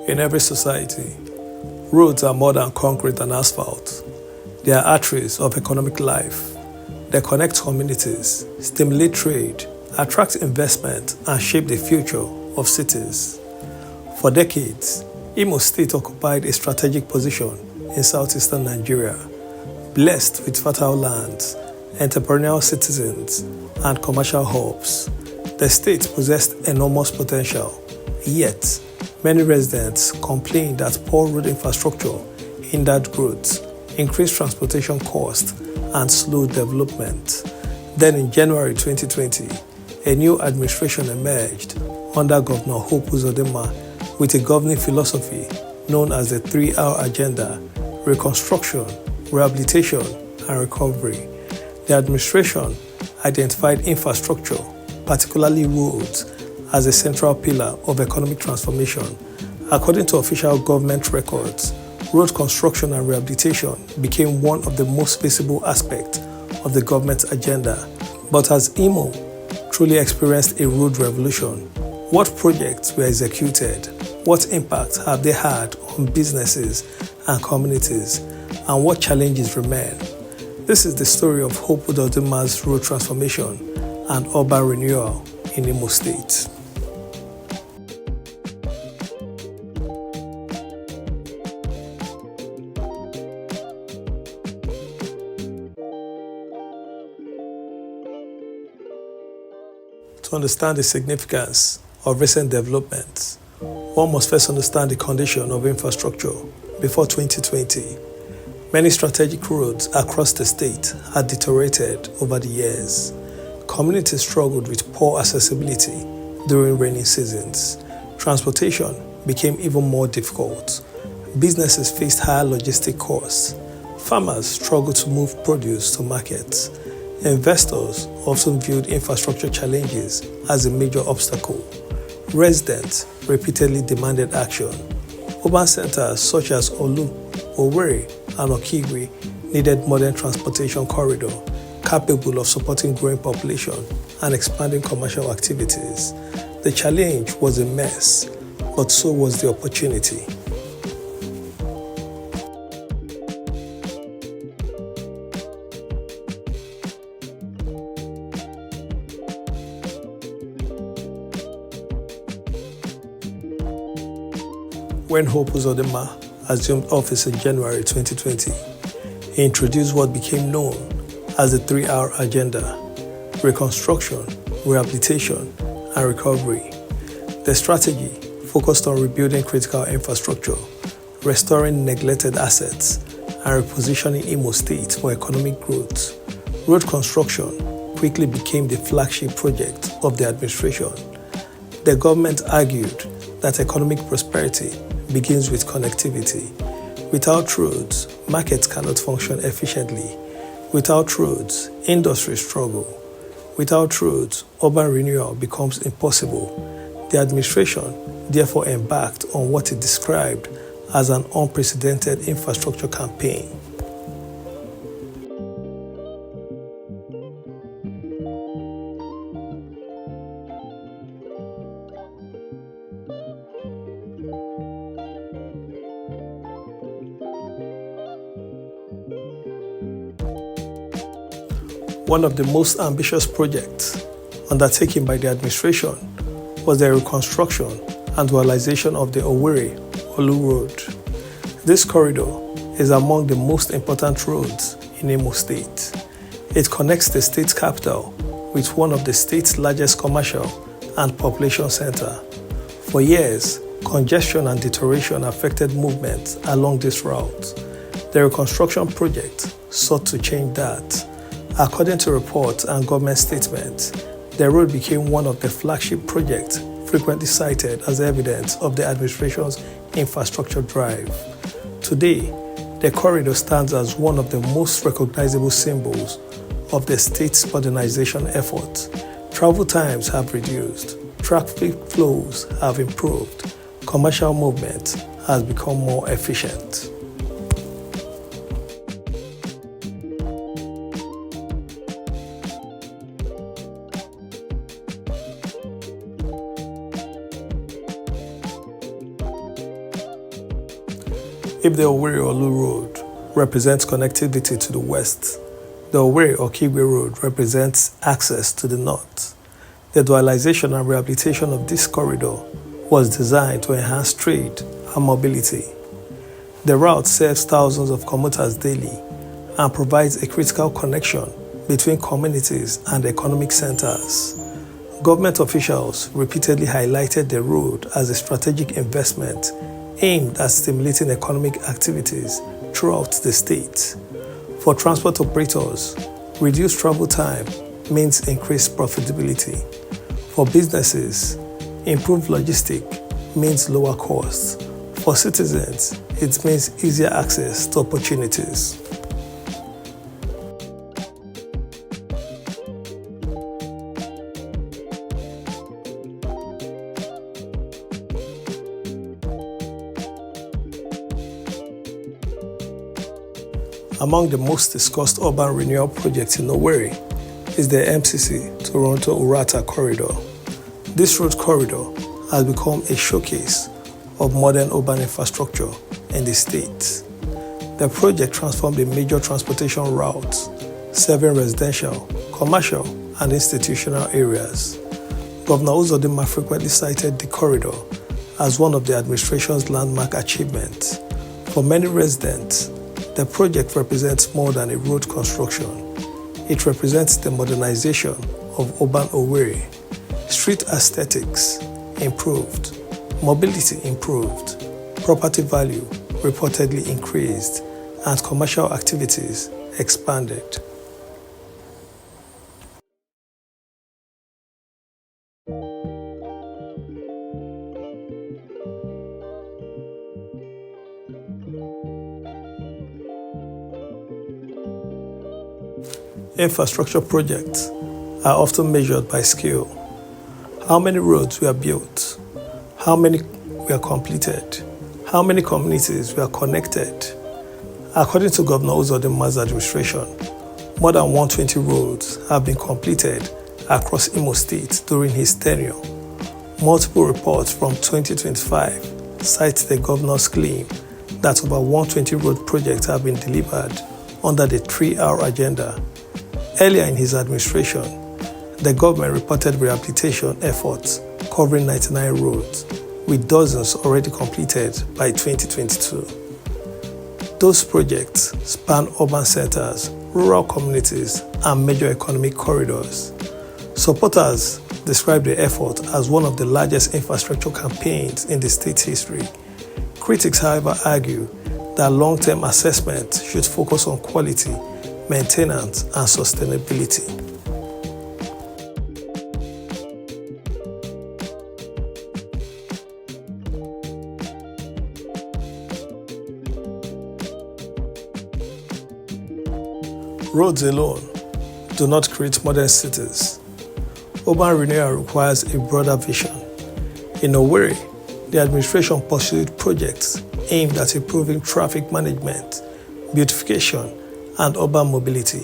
In every society, roads are more than concrete and asphalt. They are arteries of economic life. They connect communities, stimulate trade, attract investment, and shape the future of cities. For decades, Imo State occupied a strategic position in southeastern Nigeria, blessed with fertile lands, entrepreneurial citizens, and commercial hubs. The state possessed enormous potential, yet many residents complained that poor road infrastructure hindered growth, increased transportation costs, and slowed development. Then in January 2020, a new administration emerged under Governor Hope Uzodinma with a governing philosophy known as the 3R Agenda: reconstruction, rehabilitation, and recovery. The administration identified infrastructure, particularly roads, as a central pillar of economic transformation. According to official government records, road construction and rehabilitation became one of the most visible aspects of the government's agenda. But has Imo truly experienced a road revolution? What projects were executed? What impact have they had on businesses and communities? And what challenges remain? This is the story of Hope Uzodinma's road transformation and urban renewal in Imo State. To understand the significance of recent developments, one must first understand the condition of infrastructure before 2020. Many strategic roads across the state had deteriorated over the years. Communities struggled with poor accessibility during rainy seasons. Transportation became even more difficult. Businesses faced higher logistic costs. Farmers struggled to move produce to markets. Investors also viewed infrastructure challenges as a major obstacle. Residents repeatedly demanded action. Urban centers such as Olu, Owerri, and Okigwe needed modern transportation corridor capable of supporting growing population and expanding commercial activities. The challenge was immense, but so was the opportunity. When Hope Uzodinma assumed office in January 2020, he introduced what became known as the 3R Agenda: reconstruction, rehabilitation, and recovery. The strategy focused on rebuilding critical infrastructure, restoring neglected assets, and repositioning Imo State for economic growth. Road construction quickly became the flagship project of the administration. The government argued that economic prosperity begins with connectivity. Without roads, markets cannot function efficiently. Without roads, industries struggle. Without roads, urban renewal becomes impossible. The administration therefore embarked on what it described as an unprecedented infrastructure campaign. One of the most ambitious projects undertaken by the administration was the reconstruction and dualization of the Owerri-Olu Road. This corridor is among the most important roads in Imo State. It connects the state's capital with one of the state's largest commercial and population centers. For years, congestion and deterioration affected movement along this route. The reconstruction project sought to change that. According to reports and government statements, the road became one of the flagship projects frequently cited as evidence of the administration's infrastructure drive. Today, the corridor stands as one of the most recognizable symbols of the state's modernization effort. Travel times have reduced, traffic flows have improved, commercial movement has become more efficient. If the Owerri-Olu Road represents connectivity to the west, the Owerri-Okigwe Road represents access to the north. The dualization and rehabilitation of this corridor was designed to enhance trade and mobility. The route serves thousands of commuters daily and provides a critical connection between communities and economic centers. Government officials repeatedly highlighted the road as a strategic investment aimed at stimulating economic activities throughout the state. For transport operators, reduced travel time means increased profitability. For businesses, improved logistics means lower costs. For citizens, it means easier access to opportunities. Among the most discussed urban renewal projects in Owerri is the MCC Toronto-Urata corridor. This road corridor has become a showcase of modern urban infrastructure in the state. The project transformed a major transportation route, serving residential, commercial, and institutional areas. Governor Uzodinma frequently cited the corridor as one of the administration's landmark achievements. For many residents, the project represents more than a road construction. It represents the modernization of urban Owerri. Street aesthetics improved, mobility improved, property value reportedly increased, and commercial activities expanded. Infrastructure projects are often measured by scale. How many roads were built? How many were completed? How many communities were connected? According to Governor Uzodinma's administration, more than 120 roads have been completed across Imo State during his tenure. Multiple reports from 2025 cite the governor's claim that over 120 road projects have been delivered under the 3R agenda. Earlier in his administration, the government reported rehabilitation efforts covering 99 roads, with dozens already completed by 2022. Those projects span urban centers, rural communities, and major economic corridors. Supporters describe the effort as one of the largest infrastructure campaigns in the state's history. Critics, however, argue that long-term assessment should focus on quality, maintenance, and sustainability. Roads alone do not create modern cities. Urban renewal requires a broader vision. In Owerri, the administration pursued projects aimed at improving traffic management, beautification, and urban mobility.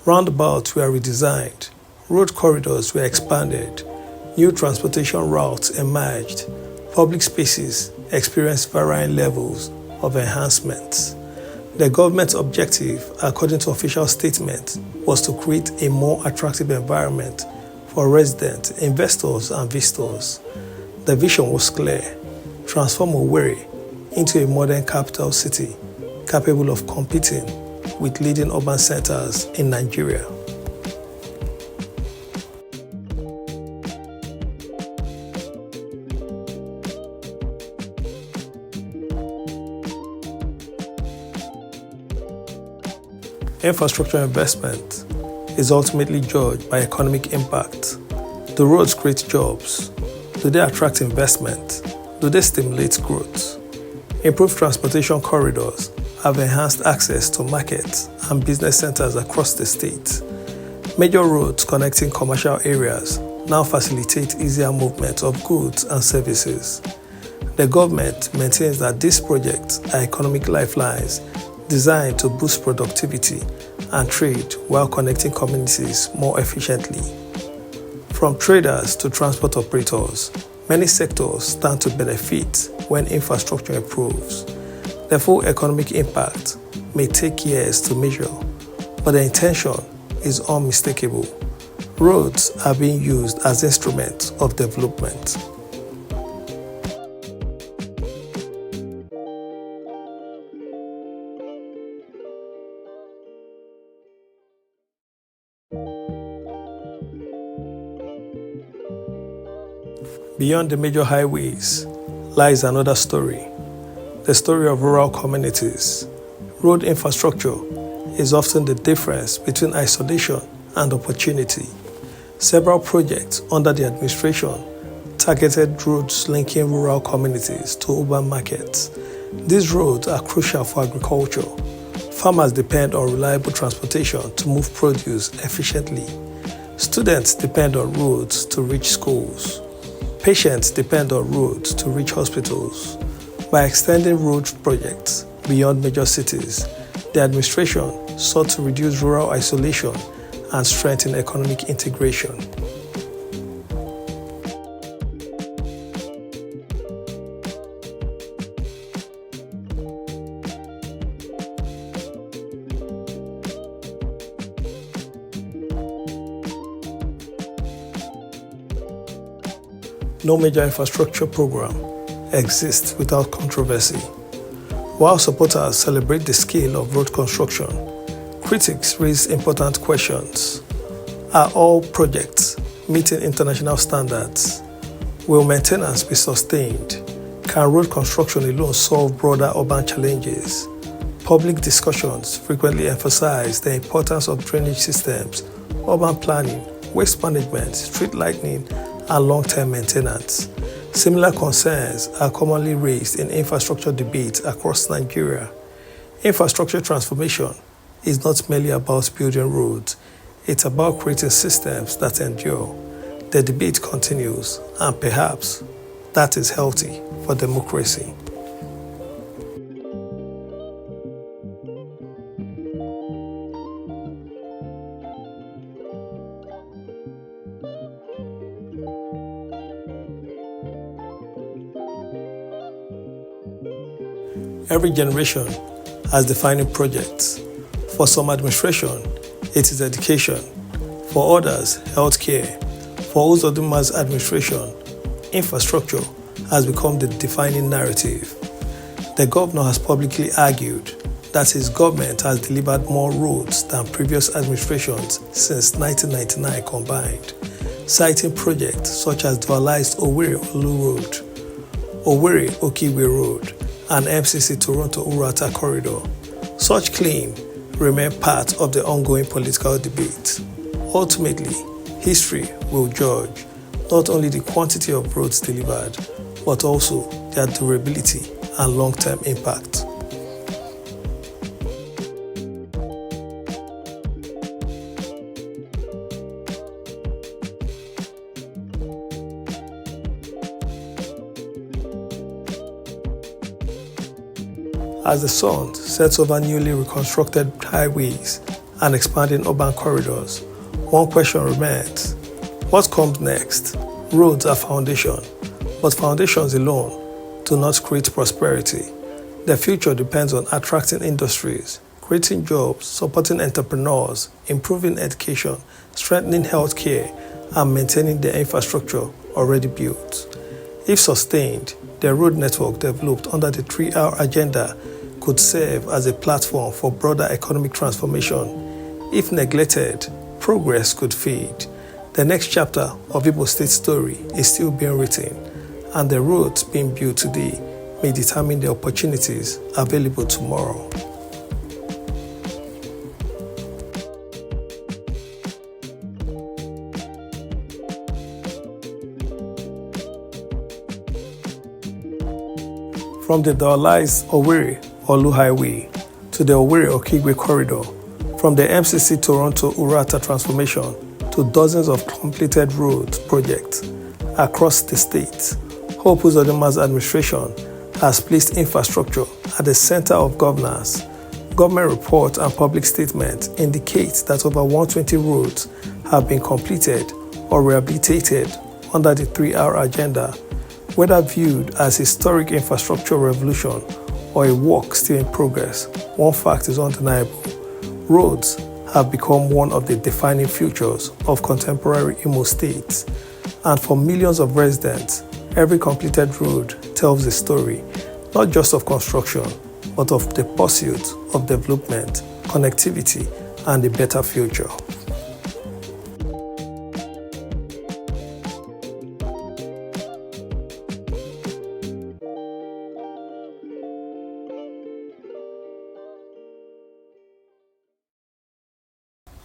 Roundabouts were redesigned, road corridors were expanded, new transportation routes emerged, public spaces experienced varying levels of enhancements. The government's objective, according to official statements, was to create a more attractive environment for residents, investors, and visitors. The vision was clear: transform Owerri into a modern capital city capable of competing with leading urban centers in Nigeria. Infrastructure investment is ultimately judged by economic impact. Do roads create jobs? Do they attract investment? Do they stimulate growth? Improved transportation corridors have enhanced access to markets and business centers across the state. Major roads connecting commercial areas now facilitate easier movement of goods and services. The government maintains that these projects are economic lifelines designed to boost productivity and trade while connecting communities more efficiently. From traders to transport operators, many sectors stand to benefit when infrastructure improves. The full economic impact may take years to measure, but the intention is unmistakable. Roads are being used as instruments of development. Beyond the major highways lies another story, the story of rural communities. Road infrastructure is often the difference between isolation and opportunity. Several projects under the administration targeted roads linking rural communities to urban markets. These roads are crucial for agriculture. Farmers depend on reliable transportation to move produce efficiently. Students depend on roads to reach schools. Patients depend on roads to reach hospitals. By extending road projects beyond major cities, the administration sought to reduce rural isolation and strengthen economic integration. No major infrastructure program exists without controversy. While supporters celebrate the scale of road construction, critics raise important questions. Are all projects meeting international standards? Will maintenance be sustained? Can road construction alone solve broader urban challenges? Public discussions frequently emphasize the importance of drainage systems, urban planning, waste management, street lighting, and long-term maintenance. Similar concerns are commonly raised in infrastructure debates across Nigeria. Infrastructure transformation is not merely about building roads, it's about creating systems that endure. The debate continues, and perhaps that is healthy for democracy. Every generation has defining projects. For some administration, it is education. For others, healthcare. For Uzodinma's administration, infrastructure has become the defining narrative. The governor has publicly argued that his government has delivered more roads than previous administrations since 1999 combined, citing projects such as dualized Owerri-Olu Road, Owerri-Okigwe Road, and MCC Toronto-Urata corridor. Such claims remain part of the ongoing political debate. Ultimately, history will judge not only the quantity of roads delivered, but also their durability and long-term impact. As the sun sets over newly reconstructed highways and expanding urban corridors, one question remains: what comes next? Roads are foundation, but foundations alone do not create prosperity. The future depends on attracting industries, creating jobs, supporting entrepreneurs, improving education, strengthening healthcare, and maintaining the infrastructure already built. If sustained, the road network developed under the 3R agenda could serve as a platform for broader economic transformation. If neglected, progress could fade. The next chapter of Igbo State's story is still being written, and the roads being built today may determine the opportunities available tomorrow. From the dualized Owerri-Olu Highway to the Owerri-Okigwe corridor, from the MCC Toronto-Urata transformation to dozens of completed road projects across the state, Hope Uzodinma's administration has placed infrastructure at the center of governance. Government reports and public statements indicate that over 120 roads have been completed or rehabilitated under the 3R agenda. Whether viewed as historic infrastructure revolution or a work still in progress, one fact is undeniable. Roads have become one of the defining features of contemporary Imo State, and for millions of residents, every completed road tells a story, not just of construction, but of the pursuit of development, connectivity, and a better future.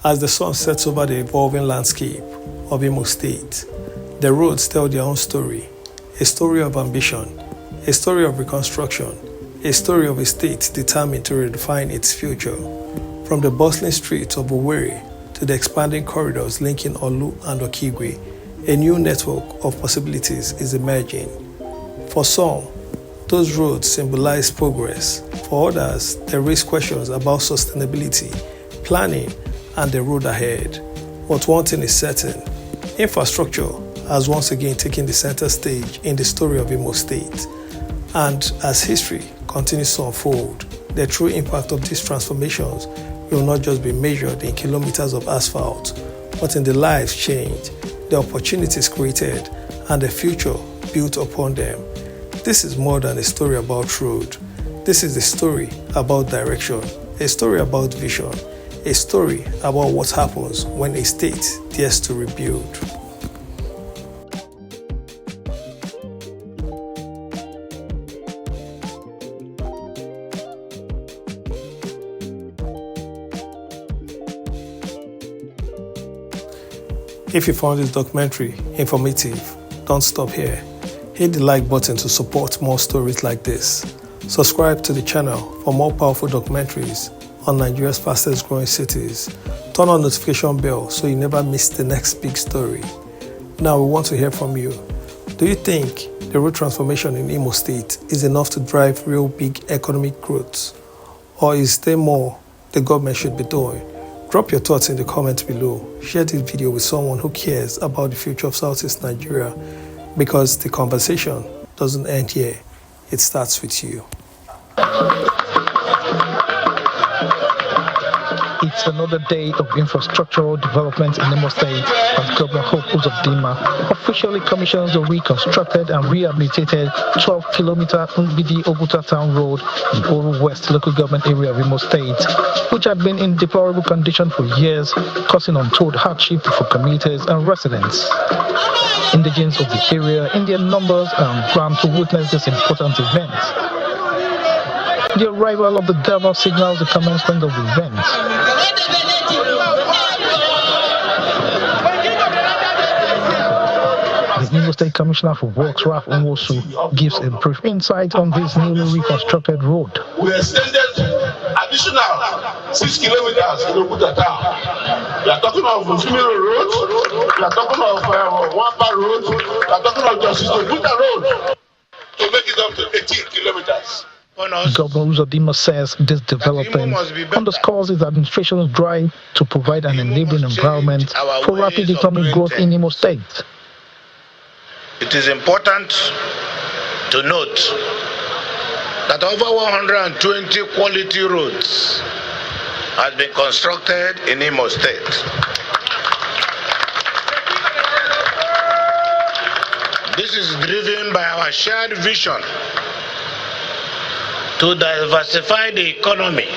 As the sun sets over the evolving landscape of Imo State, the roads tell their own story, a story of ambition, a story of reconstruction, a story of a state determined to redefine its future. From the bustling streets of Owerri to the expanding corridors linking Olu and Okigwe, a new network of possibilities is emerging. For some, those roads symbolize progress. For others, they raise questions about sustainability, planning, and the road ahead. But one thing is certain, infrastructure has once again taken the center stage in the story of Imo State. And as history continues to unfold, the true impact of these transformations will not just be measured in kilometers of asphalt, but in the lives changed, the opportunities created, and the future built upon them. This is more than a story about road. This is a story about direction, a story about vision, a story about what happens when a state dares to rebuild. If you found this documentary informative, don't stop here. Hit the like button to support more stories like this. Subscribe to the channel for more powerful documentaries on Nigeria's fastest growing cities. Turn on the notification bell so you never miss the next big story. Now we want to hear from you. Do you think the road transformation in Imo State is enough to drive real big economic growth? Or is there more the government should be doing? Drop your thoughts in the comments below. Share this video with someone who cares about the future of Southeast Nigeria, because the conversation doesn't end here. It starts with you. It's another day of infrastructural development in Imo State as Governor Hope Uzodinma officially commissions the reconstructed and rehabilitated 12-kilometer Nnewi Oguta Town Road in Owerri West local government area of Imo State, which had been in deplorable condition for years, causing untold hardship for commuters and residents. Indigents of the area in their numbers are crammed to witness this important event. The arrival of the governor signals the commencement of the event. The Imo State Commissioner for Works, Raf Onwosu, gives a brief insight on this newly reconstructed road. We extended additional 6 kilometers in Oguta town. We are talking of Fumiro Road, we are talking of Wampa Road, we are talking of Justice Oguta Road to make it up to 18 kilometers. Governor Uzodinma says this development underscores his administration's drive to provide an enabling environment for rapid economic growth in Imo State. It is important to note that over 120 quality roads has been constructed in Imo State. This is driven by our shared vision to diversify the economy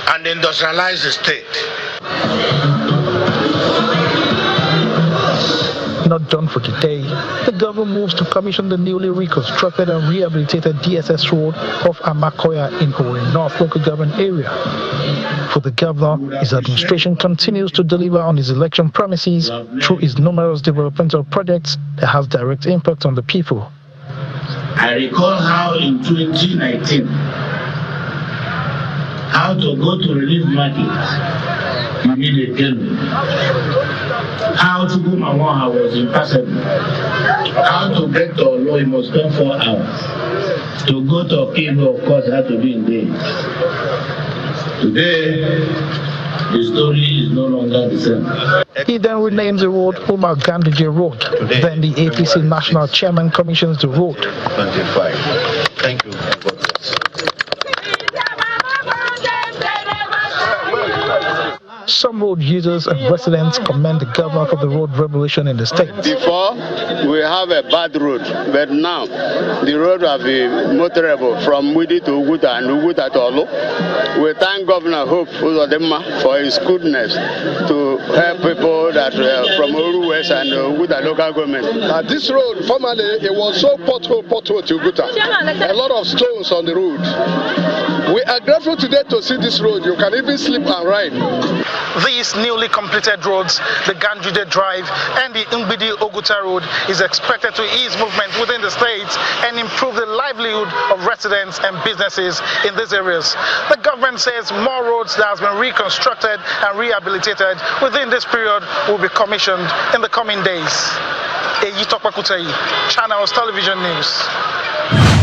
and industrialize the state. Not done for today, the government moves to commission the newly reconstructed and rehabilitated DSS road of Amakoya in Owerri North local government area. For the governor, his administration continues to deliver on his election promises through his numerous developmental projects that have direct impact on the people. I recall how in 2019, how to go to relief market, you need a journey. How to go Mawaha was impassable. How to get to Olo, you must spend 4 hours. To go to Okigwe, of course, had to be in days. Today, the story is no longer the same. He then renames the road Umar Ganduje Road. Then the APC National Chairman commissions the road. 25. Thank you. Some road users and residents commend the governor for the road revolution in the state. Before, we have a bad road, but now the road will be motorable from Widi to Oguta and Oguta to Olu. We thank Governor Hope Uzodinma for his goodness to help people that from Oru West and Oguta local government. This road, formerly, it was so pothole to Oguta. A lot of stones on the road. We are grateful today to see this road. You can even sleep and ride. These newly completed roads, the Ganduje Drive and the Ngbidi Oguta Road, is expected to ease movement within the state and improve the livelihood of residents and businesses in these areas. The government says more roads that have been reconstructed and rehabilitated within this period will be commissioned in the coming days. Channels Television News.